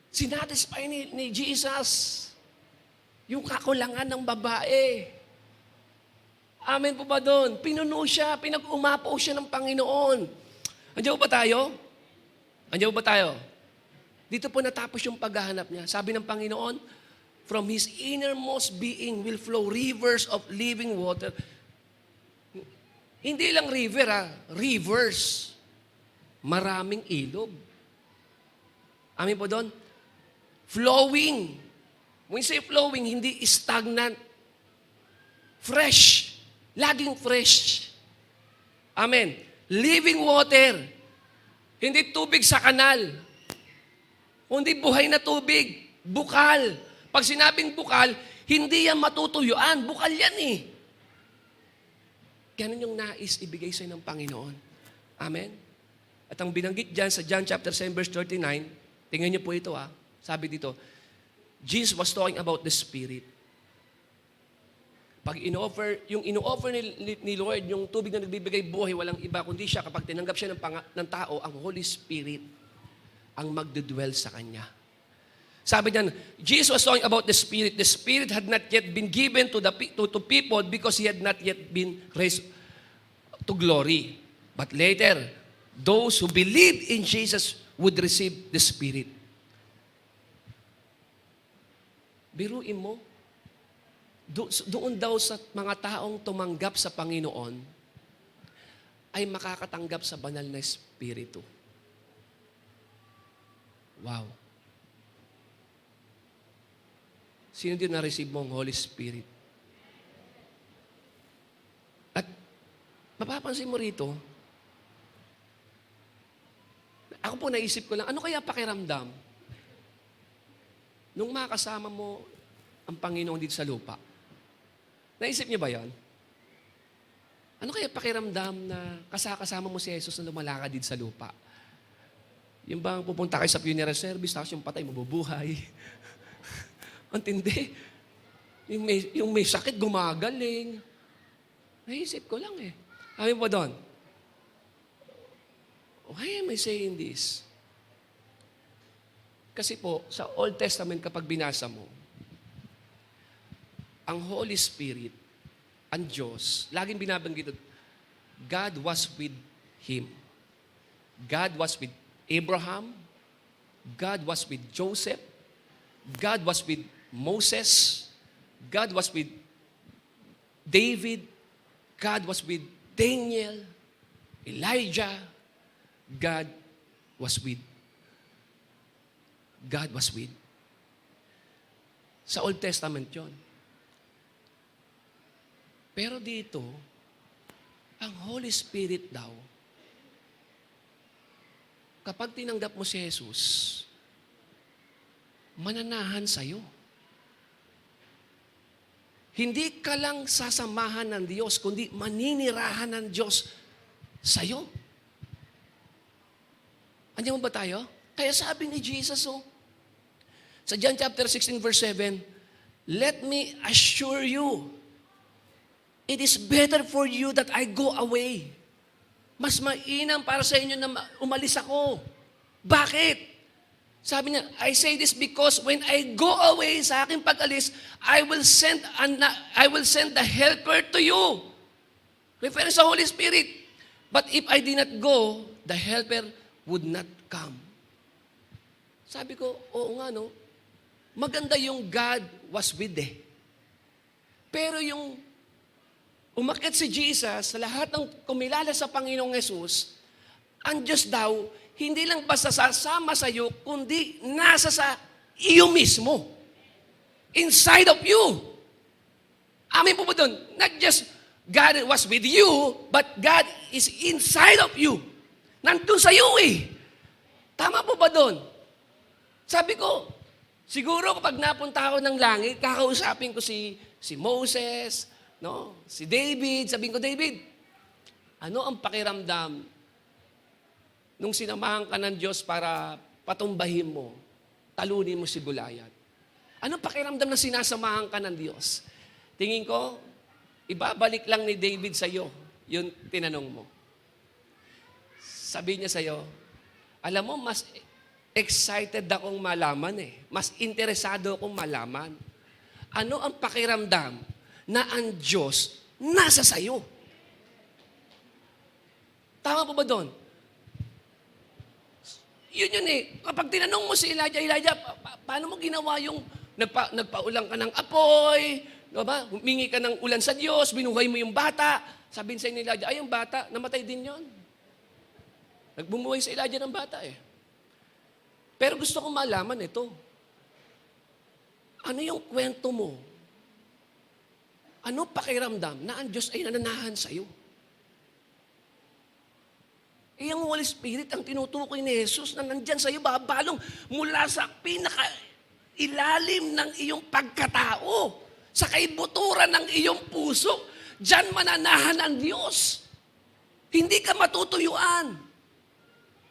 sinatisfy ni Jesus yung kakulangan ng babae. Amen po ba doon? Pinuno siya, pinag-umapaw siya ng Panginoon. Andiyan ba tayo? Andiyan ba tayo? Dito po natapos yung paghahanap niya. Sabi ng Panginoon, from his innermost being will flow rivers of living water. Hindi lang river rivers. Maraming ilog. Amin po doon? Flowing. When you say flowing, hindi stagnant. Fresh. Laging fresh. Amen. Living water. Hindi tubig sa kanal. Kundi buhay na tubig. Bukal. Pag sinabing bukal, hindi yan matutuyuan. Bukal yan eh. Ganun yung nais ibigay sa'yo ng Panginoon. Amen? At ang binanggit dyan sa John chapter 7 verse 39, tingnan niyo po ito Sabi dito, Jesus was talking about the Spirit. Pag yung ino-offer ni Lord, yung tubig na nagbibigay buhay, walang iba kundi siya, kapag tinanggap siya ng tao, ang Holy Spirit ang magdudwell sa kanya. Sabi niyan, Jesus was talking about the Spirit. The Spirit had not yet been given to people because He had not yet been raised to glory. But later, those who believed in Jesus would receive the Spirit. Biruin mo, doon daw sa mga taong tumanggap sa Panginoon ay makakatanggap sa banal na Espiritu. Wow. Sino din na-receive mo ang Holy Spirit? At mapapansin mo rito, ako po naisip ko lang, ano kaya pakiramdam nung makasama mo ang Panginoon dito sa lupa? Naisip niyo ba yan? Ano kaya pakiramdam na kasama mo si Jesus na lumalakad dito sa lupa? Yung bang pupunta kayo sa funeral service, tapos yung patay mabubuhay. Ang tindi. Yung may sakit, gumagaling. Naisip ko lang eh. Sabi mo doon, why am I saying this? Kasi po, sa Old Testament kapag binasa mo, ang Holy Spirit, ang Diyos, laging binabanggit, God was with him. God was with Abraham. God was with Joseph. God was with Moses. God was with David. God was with Daniel, Elijah. God was with. Sa Old Testament yon. Pero dito, ang Holy Spirit daw, kapag tinanggap mo si Jesus, mananahan sa'yo. Hindi ka lang sasamahan ng Diyos, kundi maninirahan ng Diyos sa'yo. Andiyan mo ba tayo? Kaya sabi ni Jesus, sa John chapter 16 verse 7, let me assure you, it is better for you that I go away. Mas mainam para sa inyo na umalis ako. Bakit? Sabi niya, I say this because when I go away sa aking pag-alis, I will send the helper to you. Referring sa Holy Spirit. But if I did not go, the helper would not come. Sabi ko, oo nga no. Maganda yung God was with Pero yung umakyat si Jesus sa lahat ng kumilala sa Panginoong Yesus, ang Diyos daw, hindi lang basta sasama sa iyo, kundi nasa sa iyo mismo. Inside of you. Amin po ba doon? Not just God was with you, but God is inside of you. Nandun sa iyo eh. Tama po ba doon? Sabi ko, siguro kapag napunta ako ng langit, kakausapin ko si Moses, no? Si David, sabihin ko, David, ano ang pakiramdam nung sinamahan ka ng Diyos para patumbahin mo, talunin mo si Goliath? Anong pakiramdam na sinasamahan ka ng Diyos? Tingin ko, ibabalik lang ni David sa iyo yung tinanong mo. Sabi niya sa iyo, alam mo, mas excited akong malaman Mas interesado akong malaman. Ano ang pakiramdam na ang Diyos nasa sayo? Tama po ba doon? Yun Kapag tinanong mo si Elijah, paano mo ginawa yung nagpaulang ka ng apoy, diba? Humingi ka ng ulan sa Diyos, binuhay mo yung bata. Sabihin sa ni Elijah, yung bata, namatay din yon. Nagbumuhay sa Elijah ng bata Pero gusto kong malaman ito. Ano yung kwento mo? Ano pakiramdam na ang Diyos ay nananahan sa'yo? Ang Holy Spirit ang tinutukoy ni Jesus na nandyan sa'yo, babalong mula sa pinaka-ilalim ng iyong pagkatao, sa kaibuturan ng iyong puso, dyan mananahan ang Diyos. Hindi ka matutuyuan.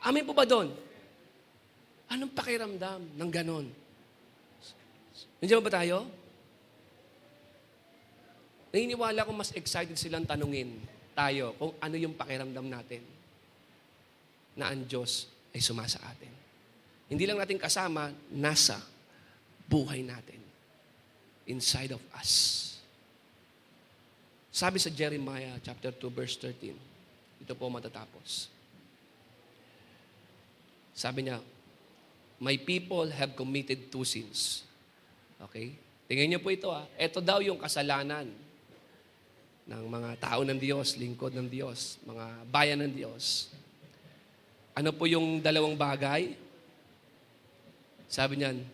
Amin po ba doon? Anong pakiramdam ng ganon? Nandiyan ba tayo? Naniniwala ko mas excited silang tanungin tayo kung ano yung pakiramdam natin na ang Diyos ay sumasa atin. Hindi lang natin kasama, nasa buhay natin. Inside of us. Sabi sa Jeremiah chapter 2 verse 13, ito po matatapos. Sabi niya, my people have committed two sins. Okay? Tingnan niyo po ito Ito daw yung kasalanan ng mga tao ng Diyos, lingkod ng Diyos, mga bayan ng Diyos. Ano po yung dalawang bagay? Sabi niyan,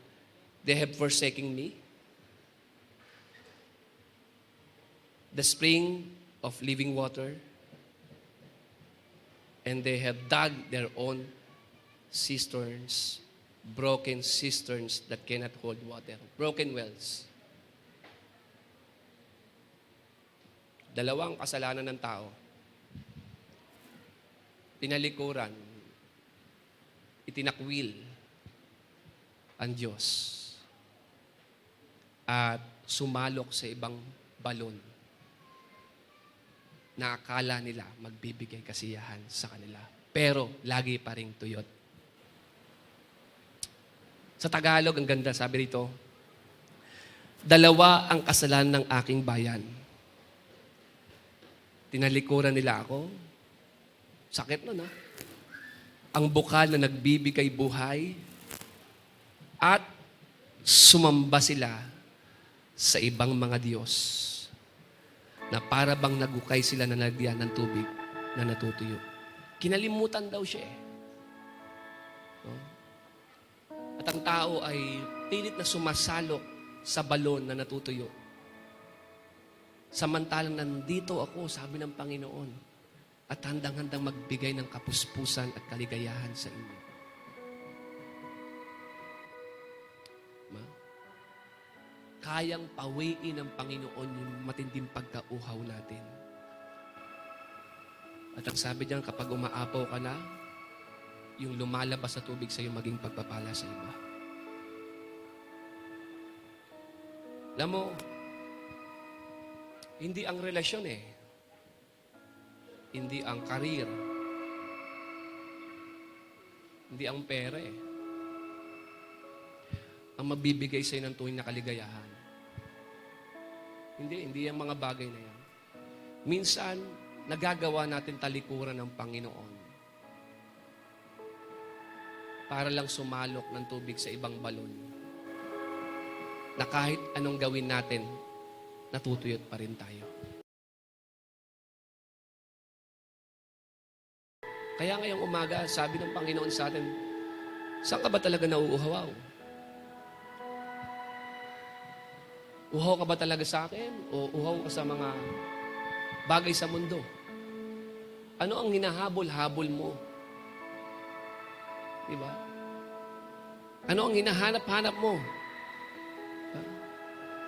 they have forsaken me, the spring of living water, and they have dug their own cisterns, broken cisterns that cannot hold water, broken wells. Dalawang kasalanan ng tao. Tinalikuran, itinakwil ang Diyos at sumalok sa ibang balon na akala nila magbibigay kasiyahan sa kanila. Pero lagi pa ring tuyot. Sa Tagalog, ang ganda, sabi rito, dalawa ang kasalanan ng aking bayan. Tinalikuran nila ako. Sakit nun, Ang bukal na nagbibigay buhay at sumamba sila sa ibang mga Diyos na para bang nagukay sila na nagyan ng tubig na natutuyo. Kinalimutan daw siya No? At ang tao ay pilit na sumasalok sa balon na natutuyo. Samantalang nandito ako, sabi ng Panginoon, at handang-handang magbigay ng kapuspusan at kaligayahan sa inyo. Kayang pawiin ng Panginoon yung matinding pagkauhaw natin. At ang sabi diyan, kapag umaapaw ka na, yung lumalabas sa tubig sa iyo maging pagpapala sa iba. Alam mo, hindi ang relasyon Hindi ang karir. Hindi ang pera ang mabibigay sa iyo ng tuwing na kaligayahan. Hindi ang mga bagay na yan. Minsan, nagagawa natin talikuran ng Panginoon para lang sumalok ng tubig sa ibang balon na kahit anong gawin natin, natutuyot pa rin tayo. Kaya ngayong umaga, sabi ng Panginoon sa atin, saan ka ba talaga nauuhawaw? Uhaw ka ba talaga sa akin? O uhaw ka sa mga bagay sa mundo? Ano ang hinahabol-habol mo? Diba? Ano ang hinahanap-hanap mo?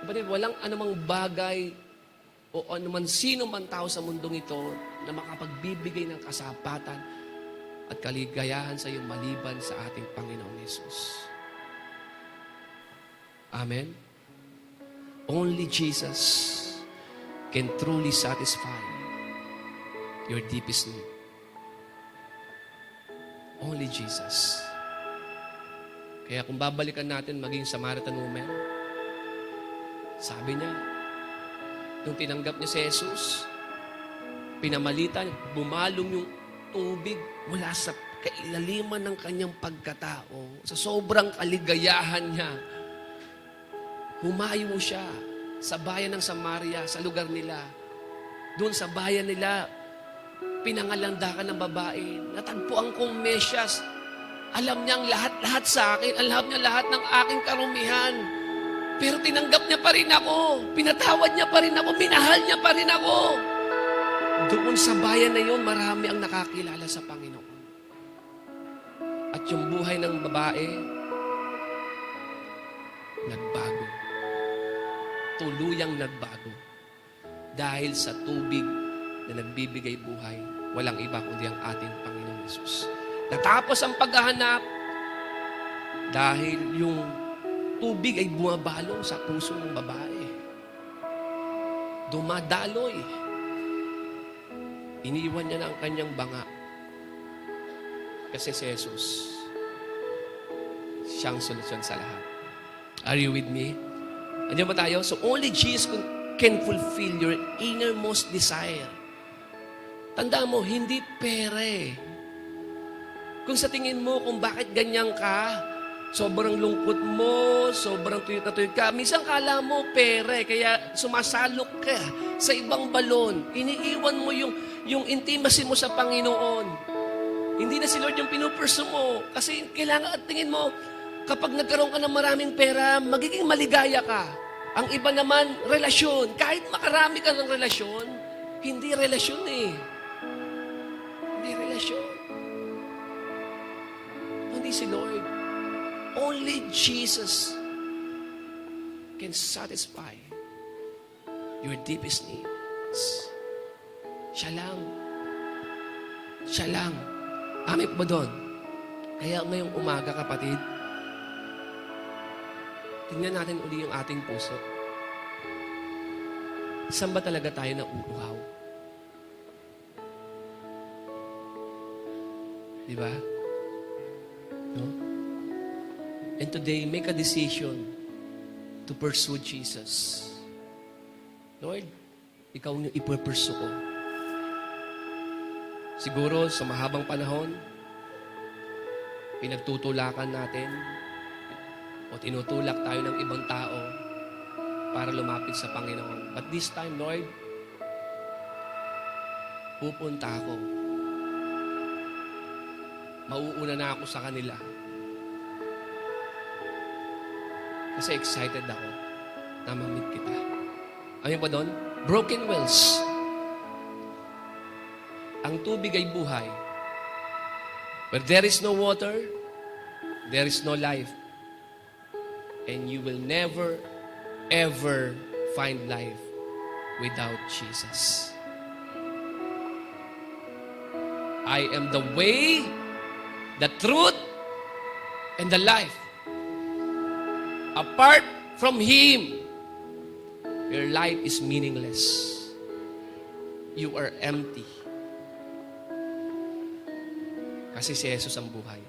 Kapatid, walang anumang bagay o anuman sino man tao sa mundong ito na makapagbibigay ng kasapatan at kaligayahan sa iyo maliban sa ating Panginoong Yesus. Amen? Only Jesus can truly satisfy your deepest need. Only Jesus. Kaya kung babalikan natin maging Samaritan woman, sabi niya, nung tinanggap niya si Jesus, pinamalitan, bumalong yung tubig mula sa kailaliman ng kanyang pagkatao. Sa sobrang kaligayahan niya, humayo siya sa bayan ng Samaria, sa lugar nila. Doon sa bayan nila, pinangalandakan ng babae. Natagpuan kong Mesyas. Alam niya ang lahat-lahat sa akin. Alam niya lahat ng aking karumihan. Pero tinanggap niya pa rin ako. Pinatawad niya pa rin ako. Minahal niya pa rin ako. Doon sa bayan na yun, marami ang nakakilala sa Panginoon. At yung buhay ng babae, nagbago. Tuluyang nagbago. Dahil sa tubig na nagbibigay buhay, walang iba kundi ang ating Panginoong Yesus. Natapos ang paghahanap dahil yung tubig ay bumabalong sa puso ng babae. Dumadaloy. Iniwan niya na ang kanyang banga. Kasi si Jesus, siyang solusyon sa lahat. Are you with me? Andiyan ba tayo? So only Jesus can fulfill your innermost desire. Tandaan mo, hindi pera Kung sa tingin mo kung bakit ganyan ka, sobrang lungkot mo, sobrang tuyot na tuyot ka, minsan kala mo pera kaya sumasalok ka sa ibang balon. Iniiwan mo yung intimacy mo sa Panginoon. Hindi na si Lord yung pinupurso mo. Kasi kailangan at tingin mo, kapag nagkaroon ka ng maraming pera, magiging maligaya ka. Ang iba naman, relasyon. Kahit makarami ka ng relasyon, hindi relasyon eh. Hindi relasyon. Hindi si Lord. Only Jesus can satisfy your deepest needs. Siya lang. Siya lang. Amin po ba doon? Kaya ngayong umaga, kapatid, tingnan natin uli yung ating puso. Saan ba talaga tayo nauuhaw? Di ba? No? And today, make a decision to pursue Jesus. Lord, ikaw yung ipupursue ko. Siguro, sa mahabang panahon, pinagtutulakan natin o tinutulak tayo ng ibang tao para lumapit sa Panginoon. But this time, Lord, pupunta ako. Mauuna na ako sa kanila. Kasi excited ako na ma-meet kita. Amin pa doon? Broken wells. Ang tubig ay buhay. Where there is no water, there is no life. And you will never, ever find life without Jesus. I am the way, the truth, and the life. Apart from Him, your life is meaningless. You are empty. Kasi si Jesus ang buhay.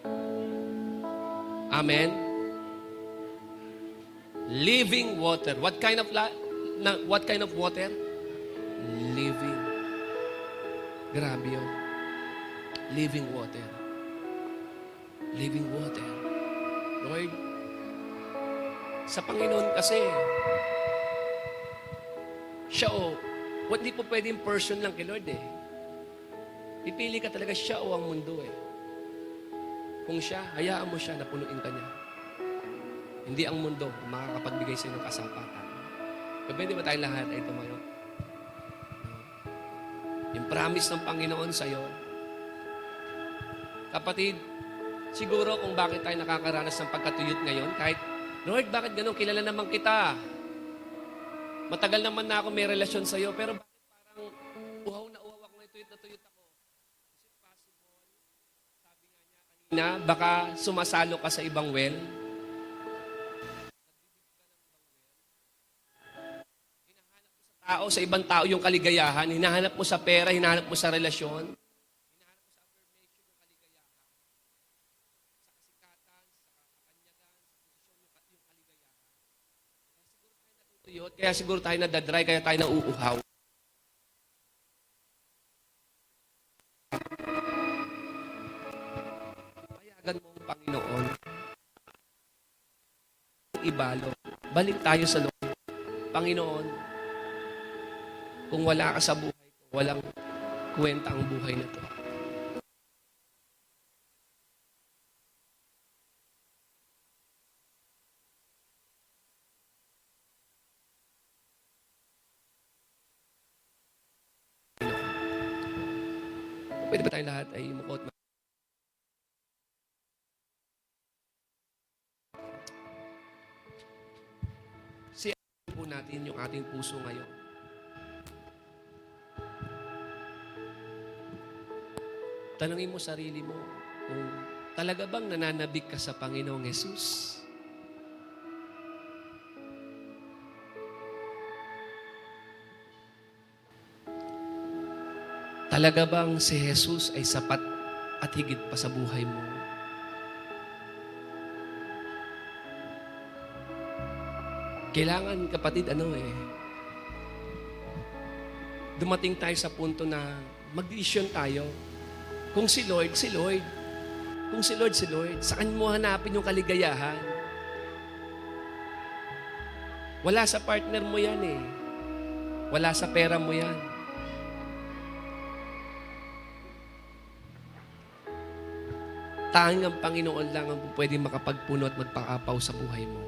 Amen? Living water. What kind of water? Living. Grabe yun. Living water. Living water. Lord, sa Panginoon kasi, siya hindi po pwedeng person lang kay Lord eh. Pipili ka talaga siya o ang mundo eh. Kung siya, hayaan mo siya na punuin ka niya. Hindi ang mundo ang makakapagbigay sa iyo ng kasapatan. Pwede ba tayong lahat ay tumayo? Yung promise ng Panginoon sa iyo. Kapatid, siguro kung bakit tayo nakakaranas ng pagkatuyot ngayon, kahit, Lord, bakit ganun? Kilala naman kita. Matagal naman na ako may relasyon sa iyo, pero bakit parang uhaw na uhaw ako ngayon, tuyot na tuyot ako? Is it possible? Sabi nga niya kanina, baka sumasalo ka sa ibang well. Hinahanap mo sa tao, sa ibang tao yung kaligayahan. Hinahanap mo sa pera, hinahanap mo sa relasyon. Hinahanap mo sa affirmation yung kaligayahan. Sa kasikatan, sa kapanyagan, sa posisyon yung kaligayahan. Kaya siguro tayo nadadry, kaya tayo nauuhaw. Payagan mo ang Panginoon. Ibalo. Balik tayo sa loob. Panginoon, kung wala ka sa buhay ko, walang kwenta ang buhay na to. Pwede ba tayong lahat ay mukot? Po natin yung ating puso ngayon. Tanungin mo sarili mo kung talaga bang nananabik ka sa Panginoong Hesus? Talaga bang si Jesus ay sapat at higit pa sa buhay mo? Kailangan, kapatid, dumating tayo sa punto na mag-decision tayo. Kung si Lord, si Lord. Kung si Lord, saan mo hanapin yung kaligayahan? Wala sa partner mo yan eh. Wala sa pera mo yan. Tanging ang Panginoon lang ang pwede makapagpuno at magpakapaw sa buhay mo.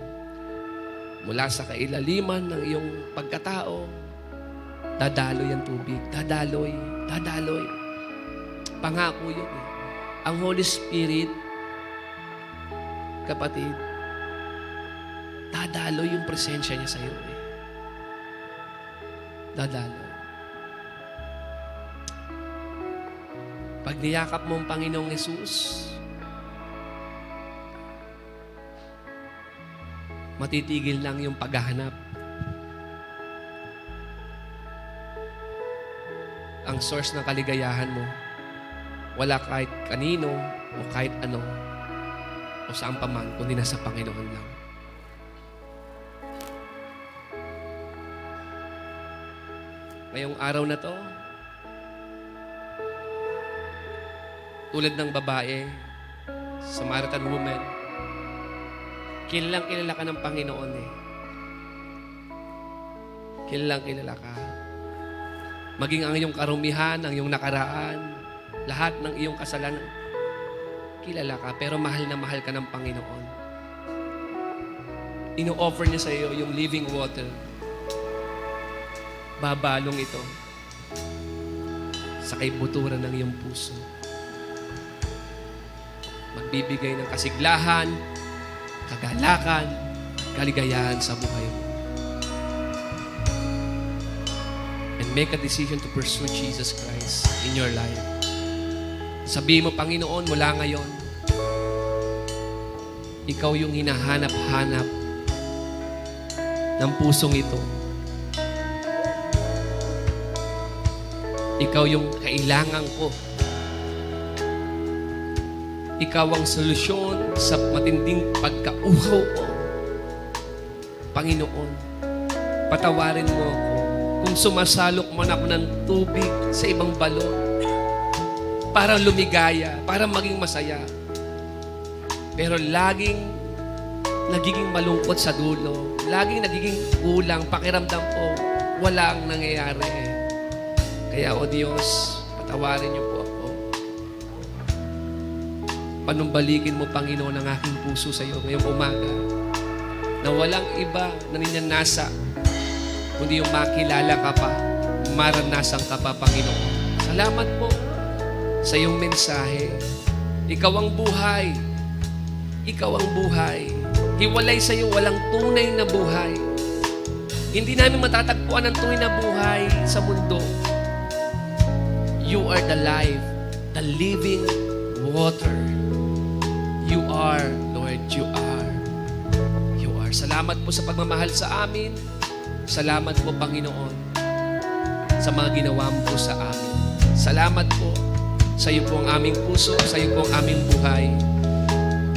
Mula sa kailaliman ng iyong pagkatao, dadaloy ang tubig. Dadaloy. Dadaloy. Pangako yun eh. Ang Holy Spirit, kapatid, dadaloy yung presensya niya sa iyo eh. Dadaloy. Pag niyakap mo ang Panginoong Yesus, matitigil lang yung paghahanap. Ang source ng kaligayahan mo, wala kahit kanino o kahit ano o saan pa man, kundi nasa Panginoon lang. Ngayong araw na to, tulad ng babae, Samaritan woman, kilalang kilala ka ng Panginoon eh. Kilalang kilala ka. Maging ang iyong karumihan, ang iyong nakaraan, lahat ng iyong kasalanan, kilala ka, pero mahal na mahal ka ng Panginoon. Ino-offer niya sa iyo yung living water. Babalong ito sa kaibuturan ng iyong puso. Magbibigay ng kasiglahan, kagalakan, kaligayahan sa buhay mo. And make a decision to pursue Jesus Christ in your life. Sabihin mo, Panginoon, mula ngayon, ikaw yung hinahanap-hanap ng pusong ito. Ikaw yung kailangan ko. Ikaw ang solusyon sa matinding pagkauhaw ko. Panginoon, patawarin mo ako kung sumasalok man ako ng tubig sa ibang balon para lumigaya, para maging masaya. Pero laging nagiging malungkot sa dulo. Laging nagiging kulang. Pakiramdam ko, wala ang nangyayari. Kaya, O Diyos, patawarin niyo po ako. Panumbalikin mo, Panginoon, ang aking puso sa iyo ngayong umaga na walang iba na ninanasa kundi yung makilala ka pa, maranasan ka pa, Panginoon. Salamat po sa iyong mensahe. Ikaw ang buhay. Ikaw ang buhay. Hiwalay sa iyo, walang tunay na buhay. Hindi namin matatagpuan ang tunay na buhay sa mundo. You are the life, the living water. You are, Lord, you are. You are. Salamat po sa pagmamahal sa amin. Salamat po, Panginoon, sa mga ginawa mo po sa amin. Salamat po sa iyo po ang aming puso, sa iyo po ang aming buhay.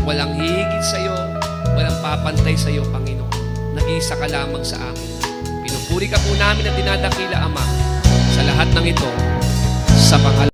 Walang hihigit sa iyo, walang papantay sa iyo, Panginoon. Nag-iisa ka lamang sa amin. Pinupuri ka po namin at dinadakila, Ama, sa lahat ng ito, sa pangalan